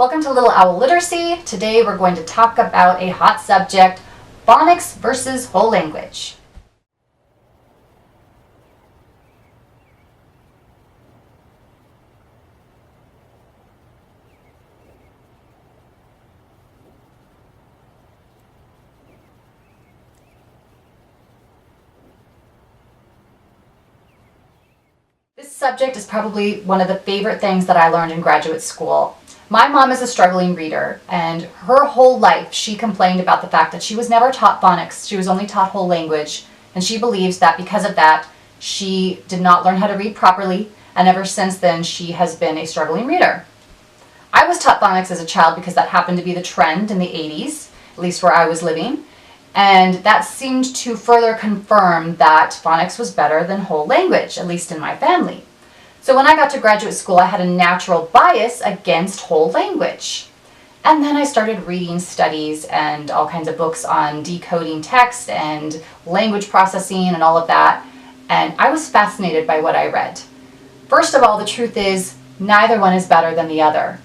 Welcome to Little Owl Literacy. Today we're going to talk about a hot subject, phonics versus whole language. This subject is probably one of the favorite things that I learned in graduate school. My mom is a struggling reader, and her whole life she complained about the fact that she was never taught phonics. She was only taught whole language, and she believes that because of that, she did not learn how to read properly, and ever since then she has been a struggling reader. I was taught phonics as a child because that happened to be the trend in the 80s, at least where I was living, and that seemed to further confirm that phonics was better than whole language, at least in my family. So when I got to graduate school, I had a natural bias against whole language. And then I started reading studies and all kinds of books on decoding text and language processing and all of that, and I was fascinated by what I read. First of all, the truth is, neither one is better than the other.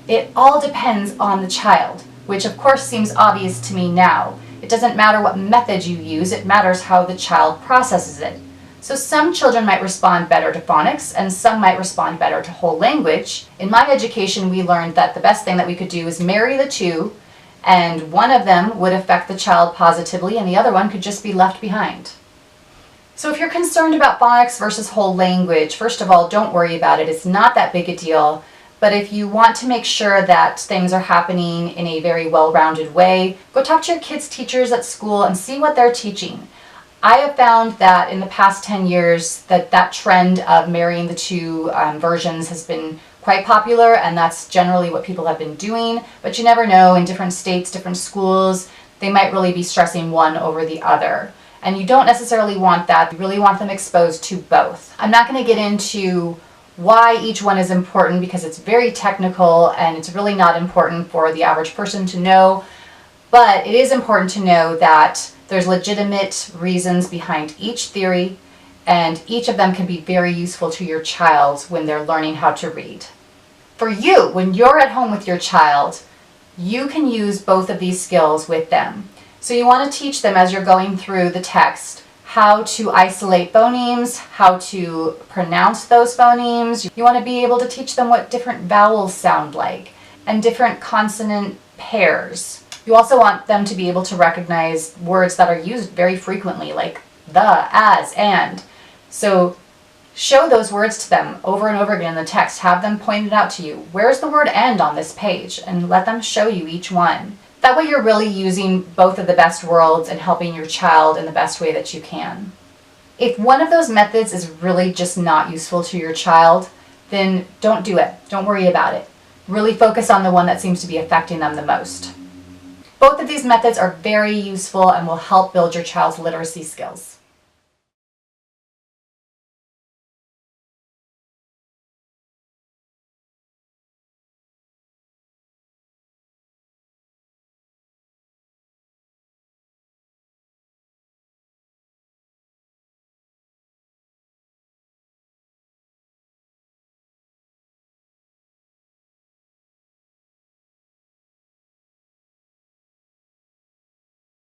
It all depends on the child, which of course seems obvious to me now. It doesn't matter what method you use, it matters how the child processes it. So some children might respond better to phonics and some might respond better to whole language. In my education, we learned that the best thing that we could do is marry the two, and one of them would affect the child positively and the other one could just be left behind. So if you're concerned about phonics versus whole language, first of all, don't worry about it. It's not that big a deal. But if you want to make sure that things are happening in a very well-rounded way, go talk to your kids' teachers at school and see what they're teaching. I have found that in the past 10 years that trend of marrying the two versions has been quite popular, and that's generally what people have been doing. But you never know, in different states, different schools, they might really be stressing one over the other. And you don't necessarily want that. You really want them exposed to both. I'm not going to get into why each one is important because it's very technical and it's really not important for the average person to know, but it is important to know that there's legitimate reasons behind each theory, and each of them can be very useful to your child when they're learning how to read. For you, when you're at home with your child, you can use both of these skills with them. So you want to teach them as you're going through the text how to isolate phonemes, how to pronounce those phonemes. You want to be able to teach them what different vowels sound like and different consonant pairs. You also want them to be able to recognize words that are used very frequently, like the, as, and. So show those words to them over and over again in the text. Have them pointed out to you. Where's the word and on this page? And let them show you each one. That way you're really using both of the best worlds and helping your child in the best way that you can. If one of those methods is really just not useful to your child, then don't do it. Don't worry about it. Really focus on the one that seems to be affecting them the most. Both of these methods are very useful and will help build your child's literacy skills.